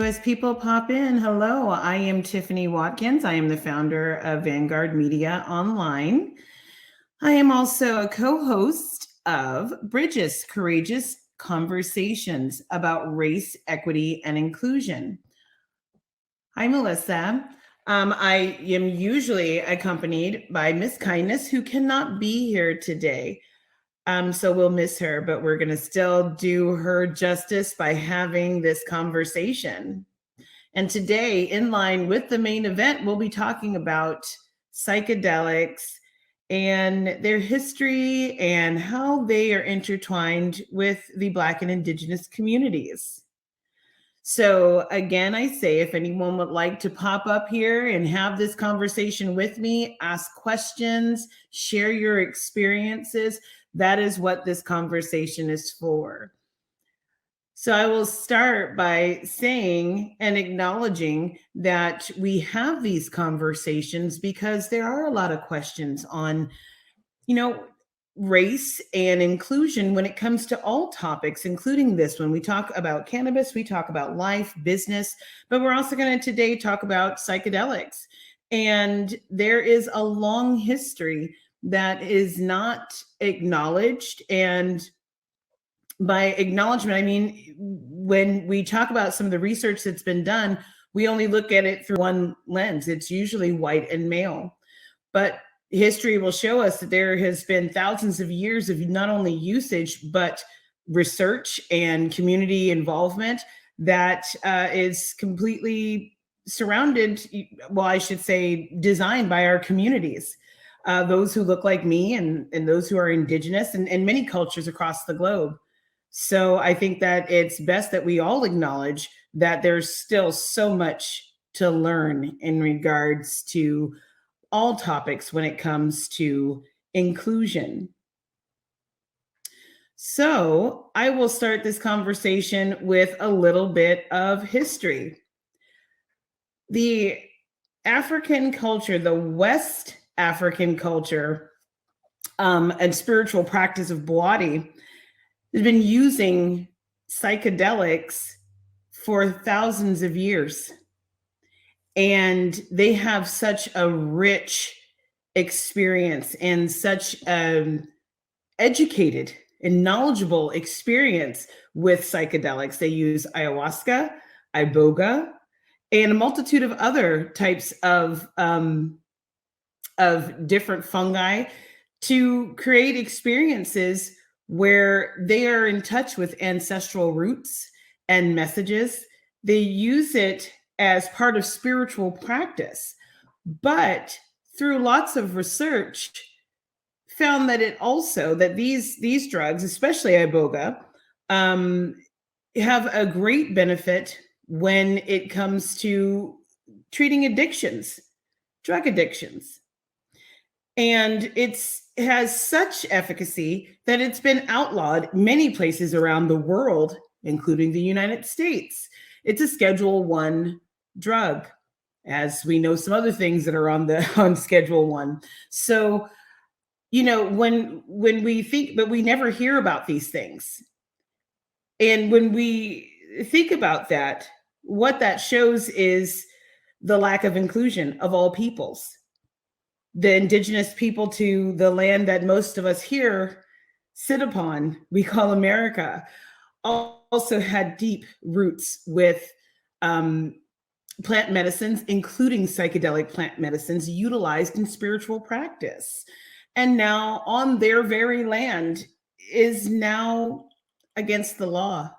as people pop in, hello, I am Tiffany Watkins. I am the founder of Vanguard Media Online. I am also a co-host of Bridges, Courageous Conversations about Race, Equity, and Inclusion. Hi, Melissa. I am usually accompanied by Miss Kindness, who cannot be here today. So we'll miss her, but we're going to still do her justice by having this conversation. And today, in line with the main event, we'll be talking about psychedelics and their history and how they are intertwined with the Black and Indigenous communities. So again, I say, if anyone would like to pop up here and have this conversation with me, ask questions, share your experiences, that is what this conversation is for. So I will start by saying and acknowledging that we have these conversations because there are a lot of questions on, race and inclusion when it comes to all topics, including this one. We talk about cannabis, we talk about life, business, but we're also going to today talk about psychedelics. And there is a long history that is not acknowledged. And by acknowledgement, I mean, when we talk about some of the research that's been done, we only look at it through one lens. It's usually white and male. But history will show us that there has been thousands of years of not only usage, but research and community involvement that is completely surrounded, well, I should say, designed by our communities. Those who look like me and those who are Indigenous and many cultures across the globe. So I think that it's best that we all acknowledge that there's still so much to learn in regards to all topics when it comes to inclusion. So I will start this conversation with a little bit of history. The African culture, the West African culture, and spiritual practice of Bwadi has been using psychedelics for thousands of years. And they have such a rich experience and such an educated and knowledgeable experience with psychedelics. They use ayahuasca, iboga, and a multitude of other types of different fungi to create experiences where they are in touch with ancestral roots and messages. They use it as part of spiritual practice, but through lots of research, found that these drugs, especially iboga, have a great benefit when it comes to treating addictions, drug addictions. And it has such efficacy that it's been outlawed many places around the world, including the United States. It's a Schedule I drug, as we know some other things that are on Schedule I. So, when we think, but we never hear about these things. And when we think about that, what that shows is the lack of inclusion of all peoples. The indigenous people to the land that most of us here sit upon, we call America, also had deep roots with plant medicines, including psychedelic plant medicines utilized in spiritual practice. And now on their very land is now against the law.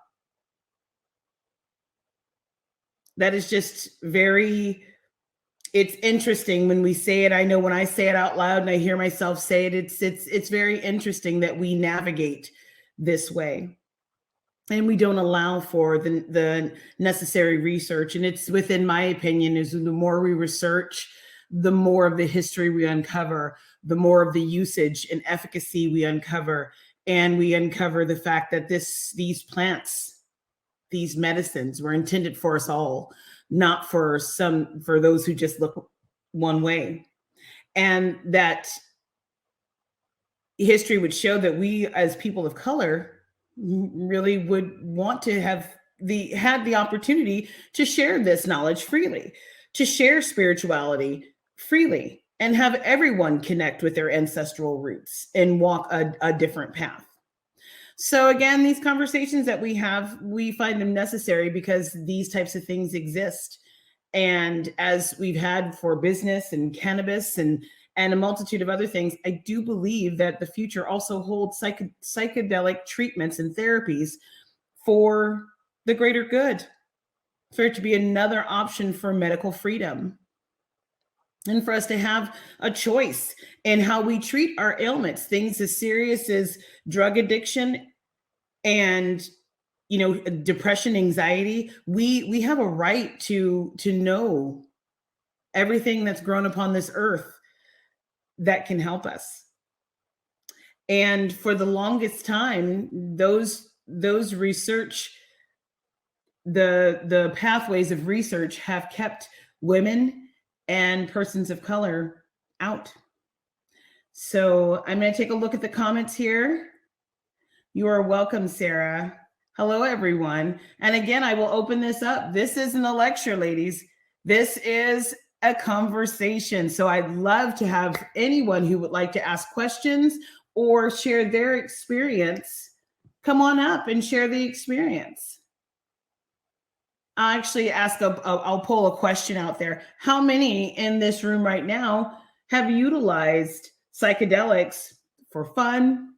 That is just it's interesting when we say it. I know when I say it out loud and I hear myself say it, it's very interesting that we navigate this way. And we don't allow for the necessary research. And it's within my opinion, is the more we research, the more of the history we uncover, the more of the usage and efficacy we uncover. And we uncover the fact that these plants, these medicines were intended for us all, not for those who just look one way. And that history would show that we as people of color really would want to have the opportunity to share this knowledge freely, to share spirituality freely, and have everyone connect with their ancestral roots and walk a different path. So again, these conversations that we have, we find them necessary because these types of things exist. And as we've had for business and cannabis and a multitude of other things, I do believe that the future also holds psychedelic treatments and therapies for the greater good, for it to be another option for medical freedom, and for us to have a choice in how we treat our ailments, things as serious as drug addiction and depression, anxiety. We have a right to know everything that's grown upon this earth that can help us. And for the longest time, those research, the pathways of research have kept women and persons of color out. So I'm going to take a look at the comments here. You are welcome, Sarah. Hello, everyone. And again, I will open this up. This isn't a lecture, ladies. This is a conversation. So I'd love to have anyone who would like to ask questions or share their experience come on up and share the experience. I'll actually I'll pull a question out there. How many in this room right now have utilized psychedelics for fun,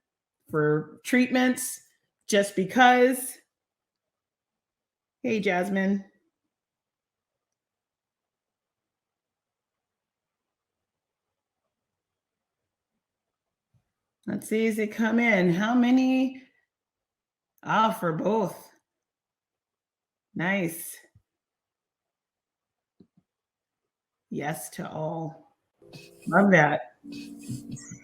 for treatments, just because? Hey, Jasmine. Let's see as they come in. How many? For both. Nice. Yes to all. Love that.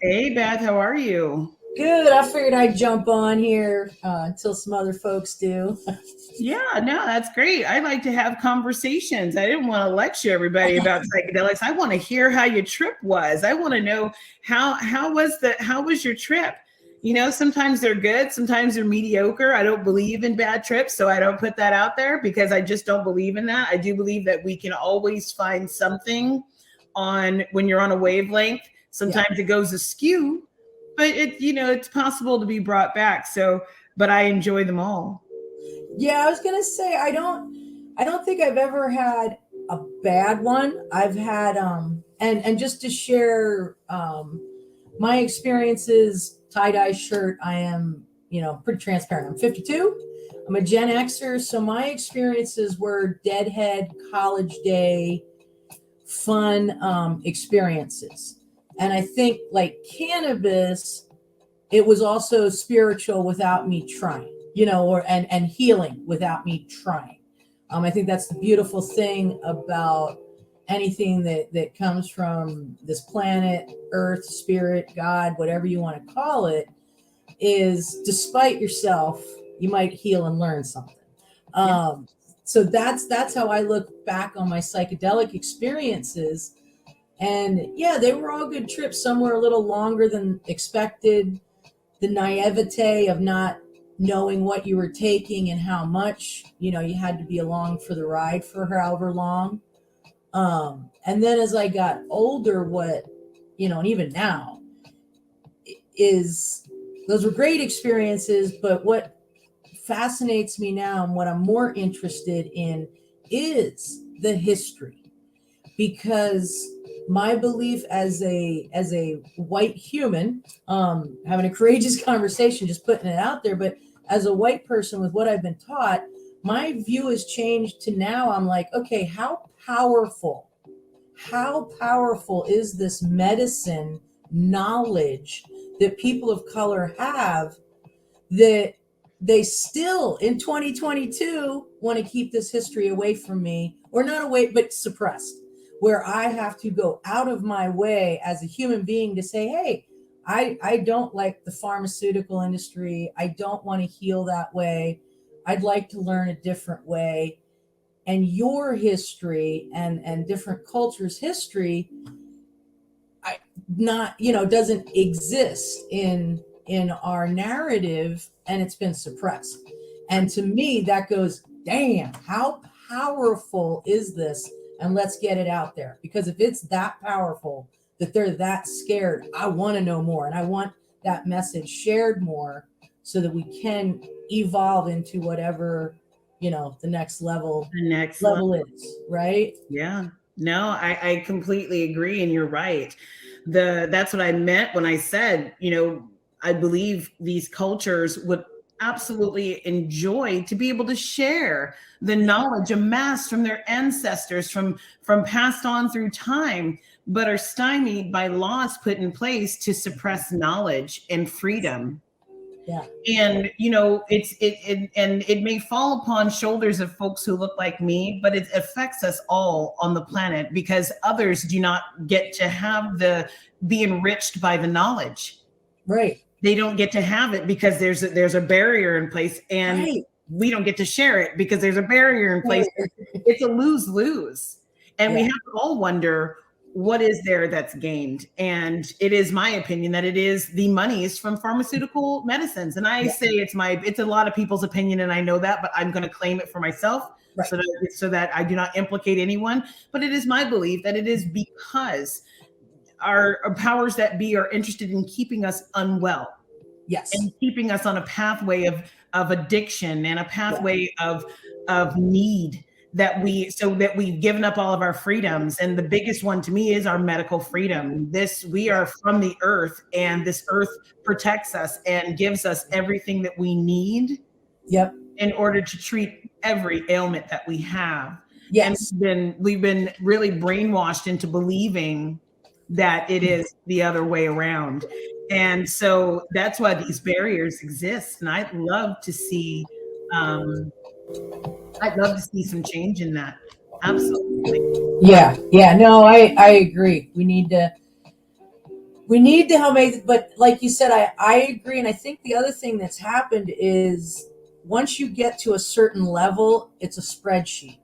Hey, Beth, how are you? Good. I figured I'd jump on here until some other folks do. Yeah, no, that's great. I like to have conversations. I didn't want to lecture everybody about psychedelics. I want to hear how your trip was. I want to know how was your trip? Sometimes they're good, sometimes they're mediocre. I don't believe in bad trips, so I don't put that out there because I just don't believe in that. I do believe that we can always find something when you're on a wavelength. Sometimes it goes askew, but it's possible to be brought back. So, but I enjoy them all. Yeah, I was gonna say I don't think I've ever had a bad one. I've had and just to share my experiences, tie-dye shirt, I am, pretty transparent. I'm 52. I'm a Gen Xer, so my experiences were deadhead college day fun experiences. And I think like cannabis, it was also spiritual without me trying, and healing without me trying. I think that's the beautiful thing about anything that comes from this planet, earth, spirit, God, whatever you want to call it, is despite yourself, you might heal and learn something. So that's how I look back on my psychedelic experiences. And yeah, they were all good trips. Some were a little longer than expected. The naivete of not knowing what you were taking and how much, you had to be along for the ride for however long. And then as I got older, and even now, is those were great experiences, but what fascinates me now and what I'm more interested in is the history, because my belief as a white human, having a courageous conversation, just putting it out there, but as a white person with what I've been taught, my view has changed to now I'm like, okay, how powerful is this medicine knowledge that people of color have, that they still in 2022 want to keep this history away from me, or not away, but suppressed, where I have to go out of my way as a human being to say, hey, I don't like the pharmaceutical industry. I don't want to heal that way. I'd like to learn a different way. And your history and different cultures' history, doesn't exist in our narrative, and it's been suppressed. And to me, that goes damn, how powerful is this? And let's get it out there. Because if it's that powerful that they're that scared, I want to know more. And I want that message shared more so that we can evolve into whatever, the next level is, right? Yeah. No, I completely agree. And you're right. That's what I meant when I said, I believe these cultures would absolutely enjoy to be able to share the knowledge amassed from their ancestors from passed on through time, but are stymied by laws put in place to suppress knowledge and freedom. Yeah. And it may fall upon shoulders of folks who look like me, but it affects us all on the planet because others do not get to have be enriched by the knowledge. Right. They don't get to have it because there's a barrier in place, and right. We don't get to share it because there's a barrier in place. It's a lose-lose. And we have to all wonder, what is there that's gained? And it is my opinion that it is the monies from pharmaceutical medicines. And I say it's a lot of people's opinion, and I know that, but I'm going to claim it for myself so that I do not implicate anyone. But it is my belief that it is because our powers that be are interested in keeping us unwell. Yes. And keeping us on a pathway of addiction and a pathway of need so that we've given up all of our freedoms. And the biggest one to me is our medical freedom. We are from the earth, and this earth protects us and gives us everything that we need in order to treat every ailment that we have. Yes. And we've been really brainwashed into believing that it is the other way around. And so that's why these barriers exist. And I'd love to see some change in that. Absolutely. Yeah. No, I agree. We need to help make, but like you said, I agree. And I think the other thing that's happened is once you get to a certain level, it's a spreadsheet.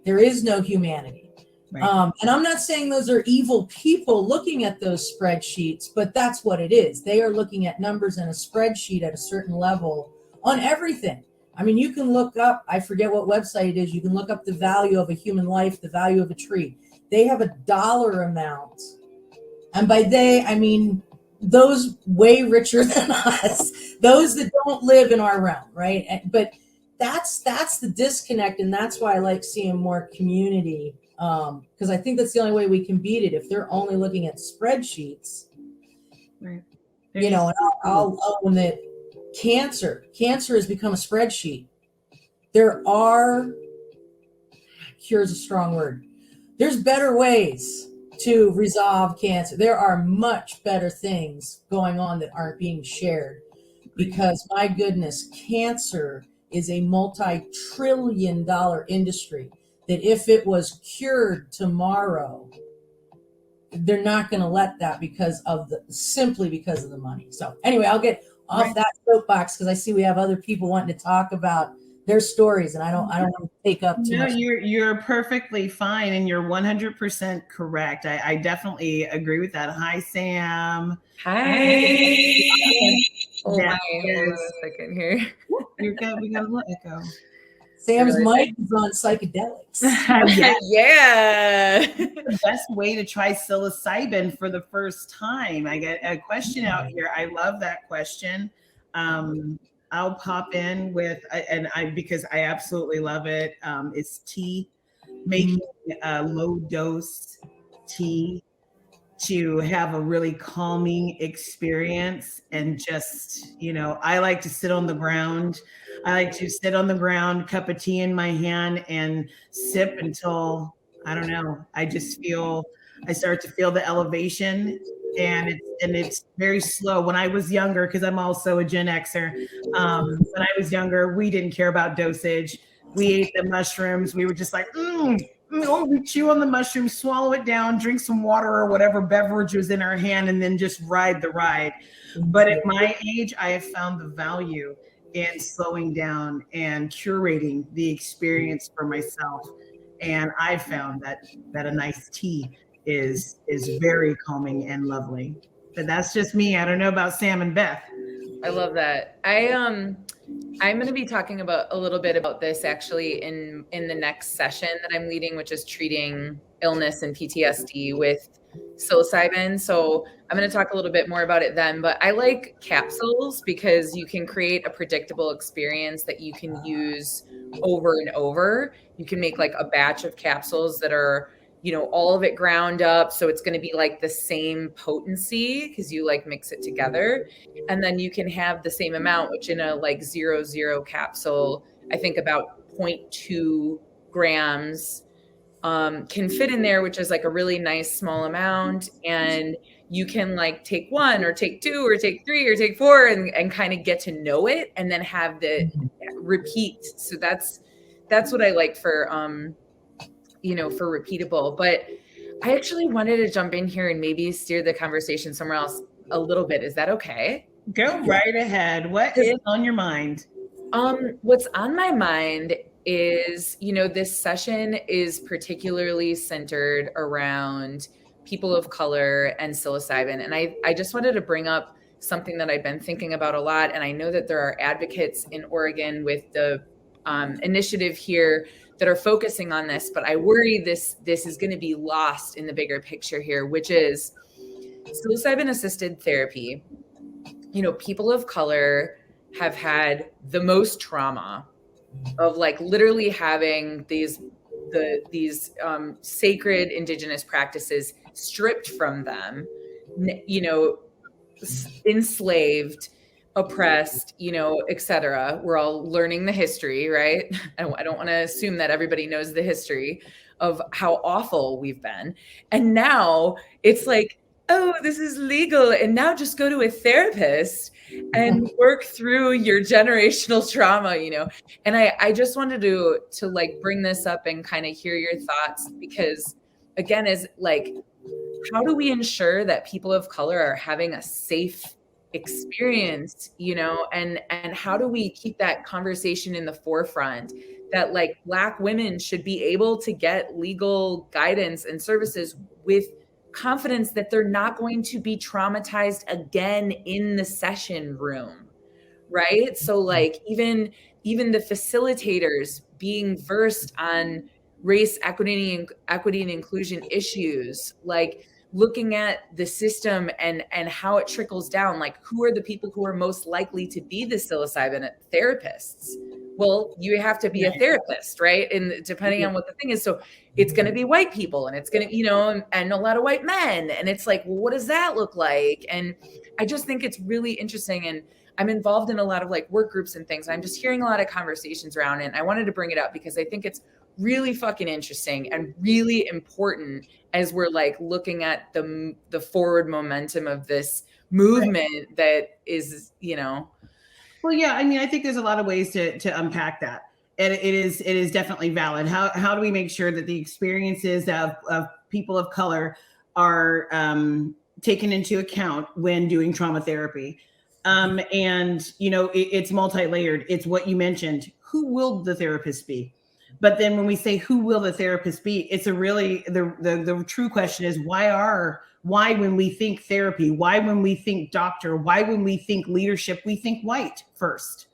There is no humanity. Right. And I'm not saying those are evil people looking at those spreadsheets, but that's what it is. They are looking at numbers in a spreadsheet at a certain level on everything. I mean, you can look up, I forget what website it is, you can look up the value of a human life, the value of a tree. They have a dollar amount. And by they, I mean those way richer than us, those that don't live in our realm, right? But that's the disconnect, and that's why I like seeing more community. Because I think that's the only way we can beat it. If they're only looking at spreadsheets, right? And I'll own that cancer has become a spreadsheet. There are, cure is a strong word. There's better ways to resolve cancer. There are much better things going on that aren't being shared, because my goodness, cancer is a multi-trillion-dollar industry that if it was cured tomorrow, they're not going to let that simply because of the money. So anyway, I'll get off that soapbox because I see we have other people wanting to talk about their stories, and I don't want to take up too much. No, you're perfectly fine, and you're 100% correct. I definitely agree with that. Hi, Sam. Hi. Oh my, hold on a second here. You're good. We got a little echo. Sam's mic is on psychedelics. Yeah. The best way to try psilocybin for the first time. I get a question out here. I love that question. I'll pop in with, because I absolutely love it. It's tea, making a low dose tea to have a really calming experience. And just, I like to sit on the ground. Cup of tea in my hand, and sip until, I don't know, I start to feel the elevation, and it's very slow. When I was younger, because I'm also a Gen Xer, when I was younger, we didn't care about dosage. We ate the mushrooms. We were just like, we chew on the mushroom, swallow it down, drink some water or whatever beverage was in our hand, and then just ride the ride. But at my age, I have found the value in slowing down and curating the experience for myself. And I found that a nice tea is very calming and lovely. But that's just me. I don't know about Sam and Beth. I love that. I'm going to be talking about a little bit about this actually in the next session that I'm leading, which is treating illness and PTSD with psilocybin. So I'm going to talk a little bit more about it then, but I like capsules because you can create a predictable experience that you can use over and over. You can make like a batch of capsules that are, all of it ground up. So it's going to be like the same potency because you like mix it together. And then you can have the same amount, which in a like 0.0 capsule, I think about 0.2 grams can fit in there, which is like a really nice small amount. And you can like take one or take two or take three or take four and kind of get to know it and then have the repeat. So that's what I like for, for repeatable. But I actually wanted to jump in here and maybe steer the conversation somewhere else a little bit. Is that okay? Go right ahead. What is on your mind? What's on my mind is, this session is particularly centered around people of color and psilocybin. And I just wanted to bring up something that I've been thinking about a lot. And I know that there are advocates in Oregon with the initiative here that are focusing on this, but I worry this is going to be lost in the bigger picture here, which is psilocybin assisted therapy. People of color have had the most trauma of like literally having these sacred indigenous practices stripped from them, enslaved, oppressed, etc. We're all learning the history, right? I don't want to assume that everybody knows the history of how awful we've been. And now it's like, oh, this is legal. And now just go to a therapist and work through your generational trauma, And I just wanted to like bring this up and kind of hear your thoughts, because again, is like, how do we ensure that people of color are having a safe experience, and how do we keep that conversation in the forefront that like Black women should be able to get legal guidance and services with confidence that they're not going to be traumatized again in the session room, right? So like even the facilitators being versed on race, equity and inclusion issues, like looking at the system and how it trickles down, like who are the people who are most likely to be the psilocybin therapists? Well, you have to be a therapist, right? And depending on what the thing is. So it's going to be white people and it's going to, and a lot of white men. And it's like, well, what does that look like? And I just think it's really interesting. And I'm involved in a lot of like work groups and things. I'm just hearing a lot of conversations around it. And I wanted to bring it up because I think it's really fucking interesting and really important as we're like looking at the forward momentum of this movement that is, Well, yeah, I mean, I think there's a lot of ways to unpack that. And it is definitely valid. How do we make sure that the experiences of people of color are taken into account when doing trauma therapy? And, it's multi-layered. It's what you mentioned. Who will the therapist be? But then when we say who will the therapist be, it's a really, the true question is why when we think therapy, why when we think doctor, why when we think leadership, we think white first.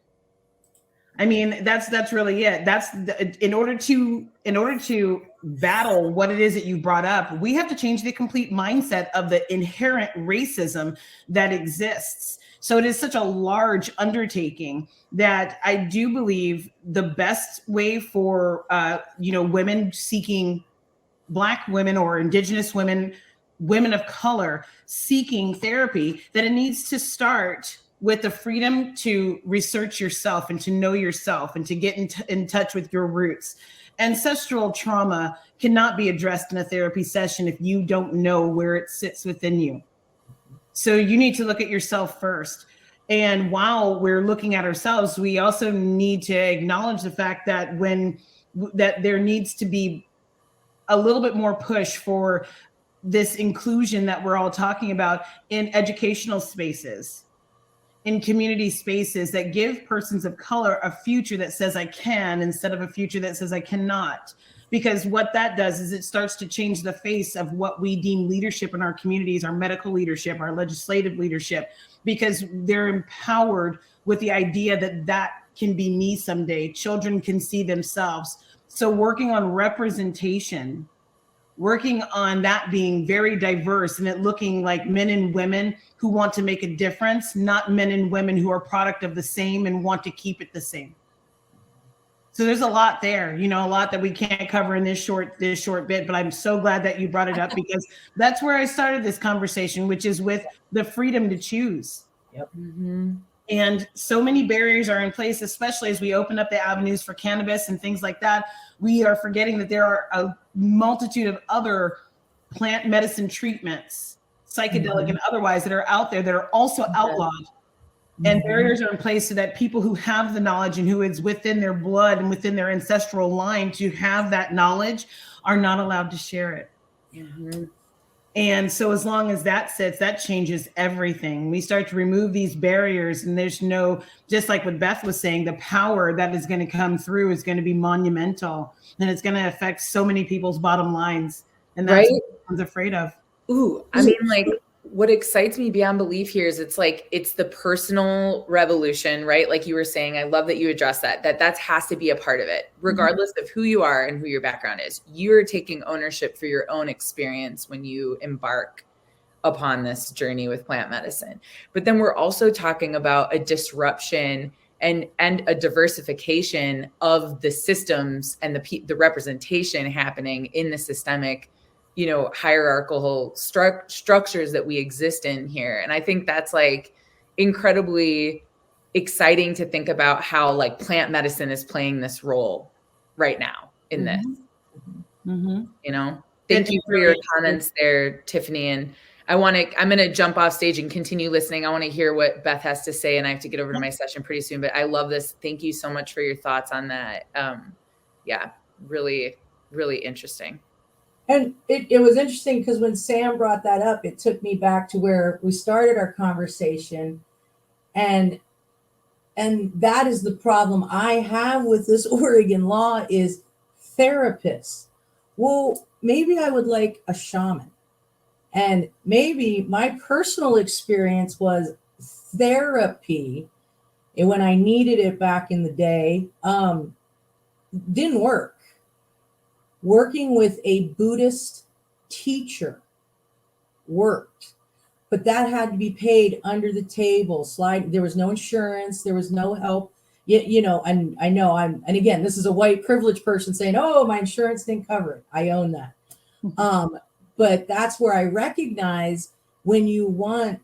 I mean, that's really it. That's in order to battle what it is that you brought up, we have to change the complete mindset of the inherent racism that exists. So it is such a large undertaking that I do believe the best way for women seeking, Black women or Indigenous women, women of color seeking therapy, that it needs to start with the freedom to research yourself and to know yourself and to get in touch with your roots. Ancestral trauma cannot be addressed in a therapy session if you don't know where it sits within you. So you need to look at yourself first. And while we're looking at ourselves, we also need to acknowledge the fact that that there needs to be a little bit more push for this inclusion that we're all talking about in educational spaces, in community spaces that give persons of color a future that says I can instead of a future that says I cannot. Because what that does is it starts to change the face of what we deem leadership in our communities, our medical leadership, our legislative leadership, because they're empowered with the idea that can be me someday. Children can see themselves. So working on representation, working on that being very diverse and it looking like men and women who want to make a difference, not men and women who are product of the same and want to keep it the same. So there's a lot there, you know, a lot that we can't cover in this short bit, but I'm so glad that you brought it up because that's where I started this conversation, which is with the freedom to choose. Yep. Mm-hmm. And so many barriers are in place, especially as we open up the avenues for cannabis and things like that. We are forgetting that there are a multitude of other plant medicine treatments, psychedelic and otherwise, that are out there that are also outlawed. And barriers are in place so that people who have the knowledge and who is within their blood and within their ancestral line to have that knowledge are not allowed to share it. Mm-hmm. And so as long as that sits, that changes everything. We start to remove these barriers and there's no, just like what Beth was saying, the power that is going to come through is going to be monumental and it's going to affect so many people's bottom lines. And that's what everyone's afraid of. Ooh, I mean, like, what excites me beyond belief here is it's the personal revolution, right? Like you were saying, I love that you addressed that has to be a part of it, regardless of who you are and who your background is. You're taking ownership for your own experience when you embark upon this journey with plant medicine. But then we're also talking about a disruption and a diversification of the systems and the representation happening in the systemic, you know, hierarchical structures that we exist in here. And I think that's like incredibly exciting to think about how like plant medicine is playing this role right now in this, you know. Thank you for your comments there, Tiffany. And I'm going to jump off stage and continue listening. I want to hear what Beth has to say and I have to get over to my session pretty soon, but I love this. Thank you so much for your thoughts on that. Yeah, really, really interesting. And it was interesting because when Sam brought that up, it took me back to where we started our conversation. And that is the problem I have with this Oregon law is therapists. Well, maybe I would like a shaman. And maybe my personal experience was therapy, and when I needed it back in the day, didn't work. Working with a Buddhist teacher worked, but that had to be paid under the table. There was no insurance, there was no help. You know, and I know and again, this is a white privileged person saying, "Oh, my insurance didn't cover it." I own that. But that's where I recognize when you want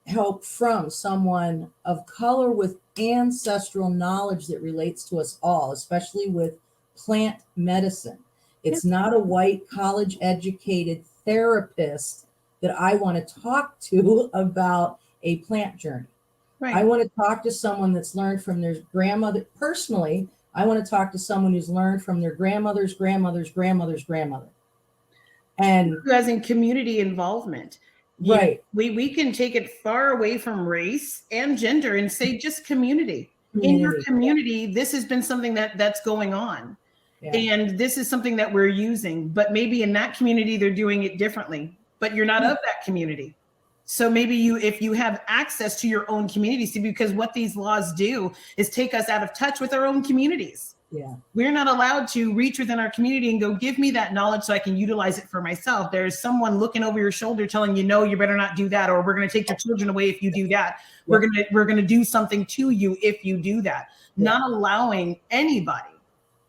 help from someone of color with ancestral knowledge that relates to us all, especially with plant medicine. It's not a white college educated therapist that I want to talk to about a plant journey. Right. I want to talk to someone that's learned from their grandmother. Personally, I want to talk to someone who's learned from their grandmother's grandmother's grandmother's grandmother. And who has in community involvement. Right. We can take it far away from race and gender and say just community. In your community, this has been something that's going on. Yeah. And this is something that we're using, but maybe in that community, they're doing it differently, but you're not of that community. So maybe if you have access to your own community, see, because what these laws do is take us out of touch with our own communities. Yeah. We're not allowed to reach within our community and go, give me that knowledge so I can utilize it for myself. There's someone looking over your shoulder telling you, no, you better not do that. Or we're going to take your children away if you do that. Yeah. We're going to do something to you if you do that. Yeah. Not allowing anybody,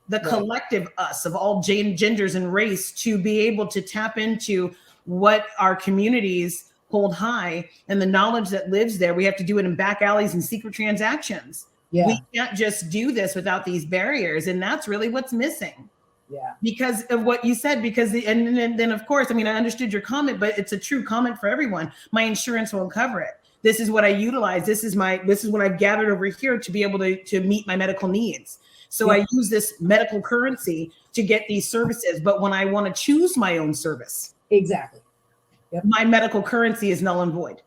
the collective us of all genders and race, to be able to tap into what our communities hold high and the knowledge that lives there. We have to do it in back alleys and secret transactions. Yeah. We can't just do this without these barriers. And that's really what's missing. Yeah. Because of what you said, and then of course, I mean, I understood your comment, but it's a true comment for everyone. My insurance won't cover it. This is what I utilize. This is what I've gathered over here to be able to meet my medical needs. So I use this medical currency to get these services. But when I want to choose my own service, exactly. Yep. My medical currency is null and void.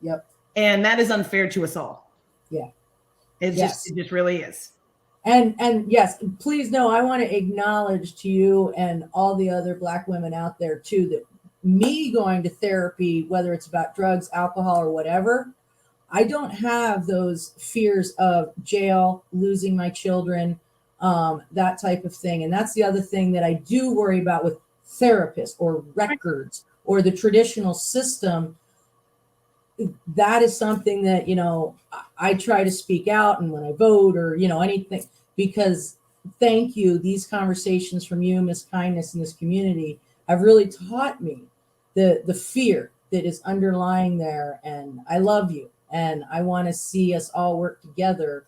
Yep. And that is unfair to us all. Yeah. It just really is. And yes, please know, I want to acknowledge to you and all the other Black women out there too, that me going to therapy, whether it's about drugs, alcohol, or whatever, I don't have those fears of jail, losing my children, that type of thing. And that's the other thing that I do worry about with therapists or records or the traditional system. That is something that, I try to speak out, and when I vote or, anything, because thank you, these conversations from you, Miss Kindness, in this community have really taught me the fear that is underlying there. And I love you. And I want to see us all work together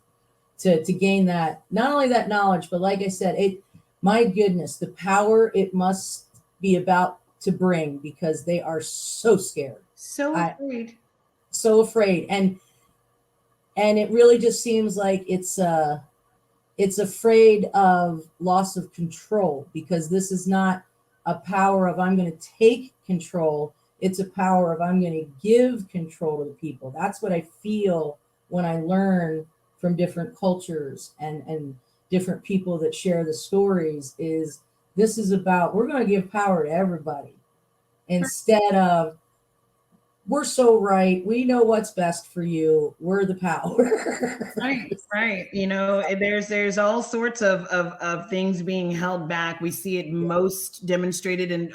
to gain that, not only that knowledge, but like I said, my goodness, the power it must be about to bring, because they are so scared. So afraid. So afraid. And it really just seems like it's afraid of loss of control, because this is not a power of I'm going to take control. It's a power of I'm going to give control to the people. That's what I feel when I learn from different cultures and different people that share the stories. Is this is about, we're going to give power to everybody, instead of we're so right, we know what's best for you, we're the power. Right. There's all sorts of things being held back. We see it most demonstrated in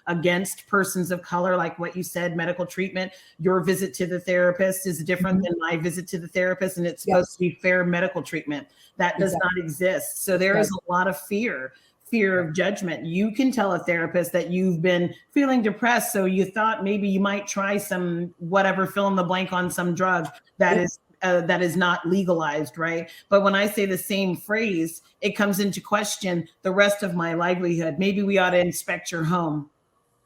against persons of color, like what you said, medical treatment. Your visit to the therapist is different than my visit to the therapist, and it's supposed to be fair medical treatment. That does not exist. So there is a lot of fear of judgment. You can tell a therapist that you've been feeling depressed, so you thought maybe you might try some whatever, fill in the blank on some drug that is not legalized, right? But when I say the same phrase, it comes into question the rest of my livelihood. Maybe we ought to inspect your home.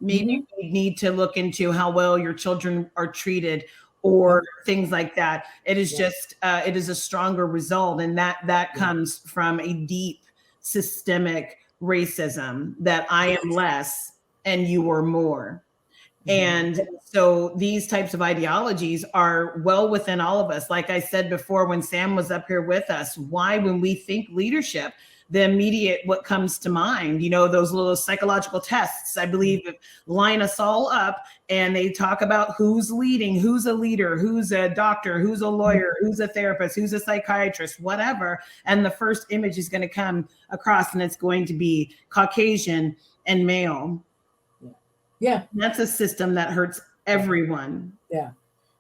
Maybe we need to look into how well your children are treated, or things like that. It is just, it is a stronger result. And that comes from a deep systemic racism, that I am less and you are more. And so these types of ideologies are well within all of us. Like I said before, when Sam was up here with us, why, when we think leadership, the immediate, what comes to mind, those little psychological tests, I believe, line us all up, and they talk about who's leading, who's a leader, who's a doctor, who's a lawyer, who's a therapist, who's a psychiatrist, whatever. And the first image is going to come across, and it's going to be Caucasian and male. Yeah. That's a system that hurts everyone. Yeah.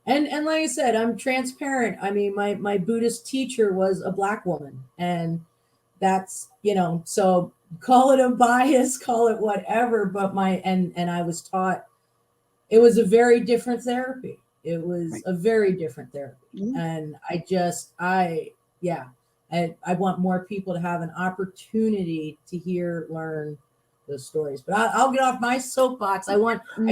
And like I said, I'm transparent. I mean, my Buddhist teacher was a Black woman, and that's, so call it a bias, call it whatever, but and I was taught it was a very different therapy. It was a very different therapy. And I want more people to have an opportunity to learn those stories. But I'll get off my soapbox. I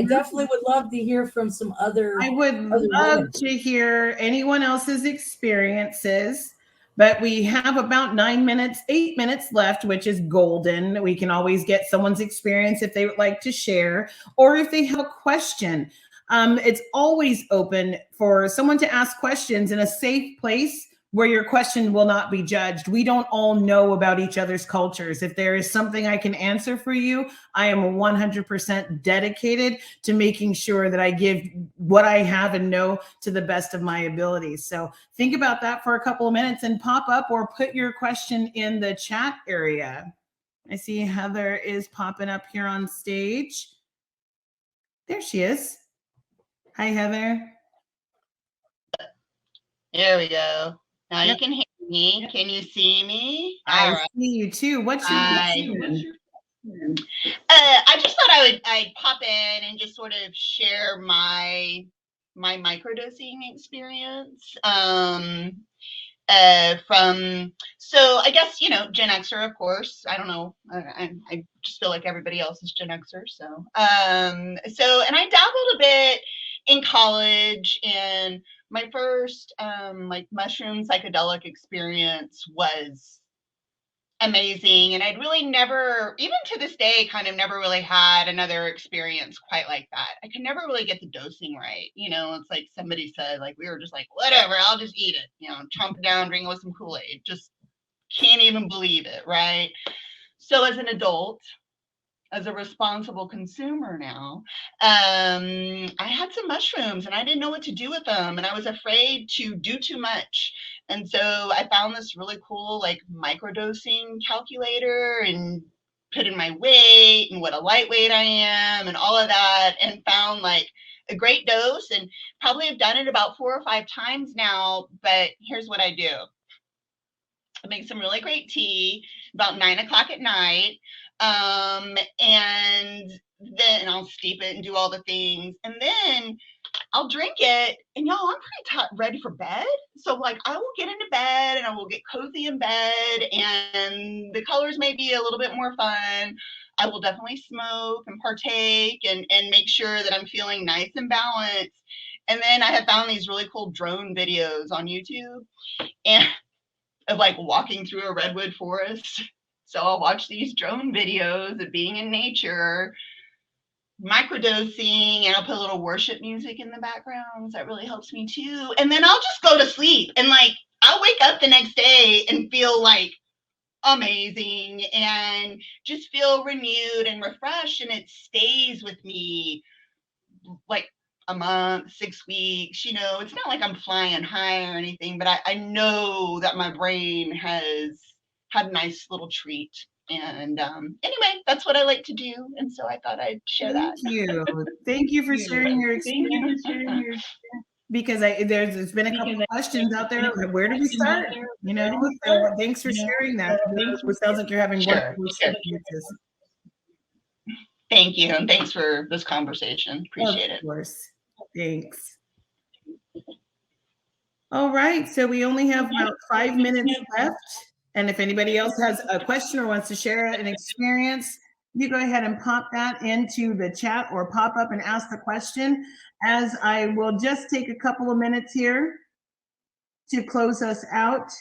definitely would love to hear from some other. I would love to hear anyone else's experiences. But we have about 8 minutes left, which is golden. We can always get someone's experience if they would like to share, or if they have a question. It's always open for someone to ask questions in a safe place where your question will not be judged. We don't all know about each other's cultures. If there is something I can answer for you, I am 100% dedicated to making sure that I give what I have and know to the best of my abilities. So think about that for a couple of minutes and pop up or put your question in the chat area. I see Heather is popping up here on stage. There she is. Hi, Heather. There we go. Now you can hear me. Can you see me? I see you too. What's your question? I just thought I'd pop in and just sort of share my microdosing experience. So I guess, Gen Xer, of course. I don't know. I just feel like everybody else is Gen Xer. So and I dabbled a bit in college, and my first mushroom psychedelic experience was amazing. And I'd really never, even to this day, kind of never really had another experience quite like that. I could never really get the dosing right. It's like somebody said, we were just like, whatever, I'll just eat it, chomp it down, drink it with some Kool-Aid. Just can't even believe it, right? So as an adult, as a responsible consumer now, I had some mushrooms and I didn't know what to do with them. And I was afraid to do too much. And so I found this really cool, like, microdosing calculator and put in my weight and what a lightweight I am and all of that, and found like a great dose, and probably have done it about 4 or 5 times now. But here's what I do. I make some really great tea about 9 o'clock at night. And then I'll steep it and do all the things. And then I'll drink it. And y'all, I'm pretty ready for bed. So like, I will get into bed and I will get cozy in bed, and the colors may be a little bit more fun. I will definitely smoke and partake and make sure that I'm feeling nice and balanced. And then I have found these really cool drone videos on YouTube, and of like walking through a redwood forest. So I'll watch these drone videos of being in nature, microdosing, and I'll put a little worship music in the background. That really helps me too. And then I'll just go to sleep, and like, I'll wake up the next day and feel like amazing and just feel renewed and refreshed. And it stays with me like a month, 6 weeks. You know, it's not like I'm flying high or anything, but I know that my brain has had a nice little treat. And anyway, that's what I like to do. And so I thought I'd share that. Thank you. Thank you for sharing your experience. Because there's been a couple questions out there. Like, where do we start? You know, so thanks for sharing that. It sounds like you're having wonderful experiences. Thank you. And thanks for this conversation. Appreciate it. Of course. Thanks. All right. So we only have about 5 minutes left. And if anybody else has a question or wants to share an experience, you go ahead and pop that into the chat or pop up and ask the question, as I will just take a couple of minutes here to close us out.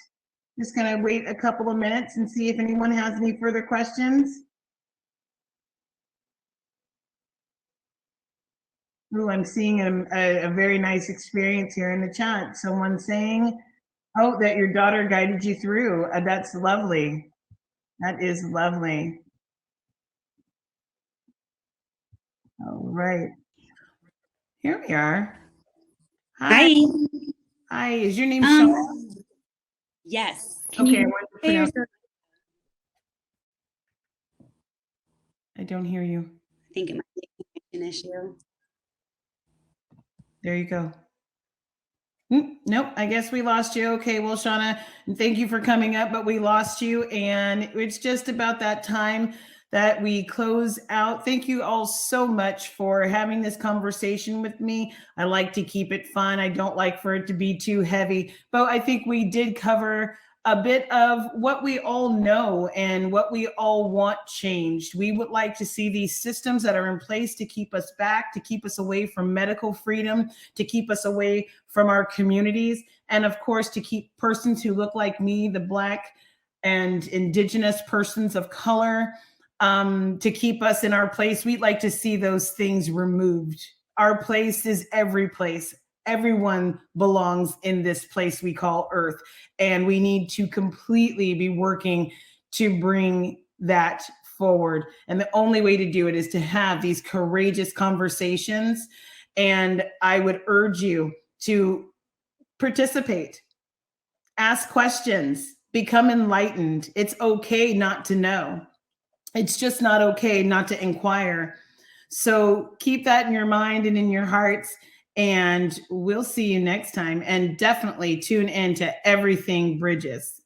Just going to wait a couple of minutes and see if anyone has any further questions. Ooh, I'm seeing a very nice experience here in the chat. Someone saying, oh, that your daughter guided you through. That's lovely. That is lovely. All right. Here we are. Hi. Hi. Is your name Sean? Yes. Okay. I don't hear you. I think it might be a connection issue. There you go. Nope, I guess we lost you. Okay, well, Shauna, thank you for coming up, but we lost you, and it's just about that time that we close out. Thank you all so much for having this conversation with me. I like to keep it fun. I don't like for it to be too heavy, but I think we did cover a bit of what we all know and what we all want changed. We would like to see these systems that are in place to keep us back, to keep us away from medical freedom, to keep us away from our communities, and of course, to keep persons who look like me, the Black and Indigenous persons of color, to keep us in our place. We'd like to see those things removed. Our place is every place. Everyone belongs in this place we call Earth, and we need to completely be working to bring that forward. And the only way to do it is to have these courageous conversations. And I would urge you to participate, ask questions, become enlightened. It's okay not to know. It's just not okay not to inquire. So keep that in your mind and in your hearts. And we'll see you next time. And definitely tune in to Everything Bridges.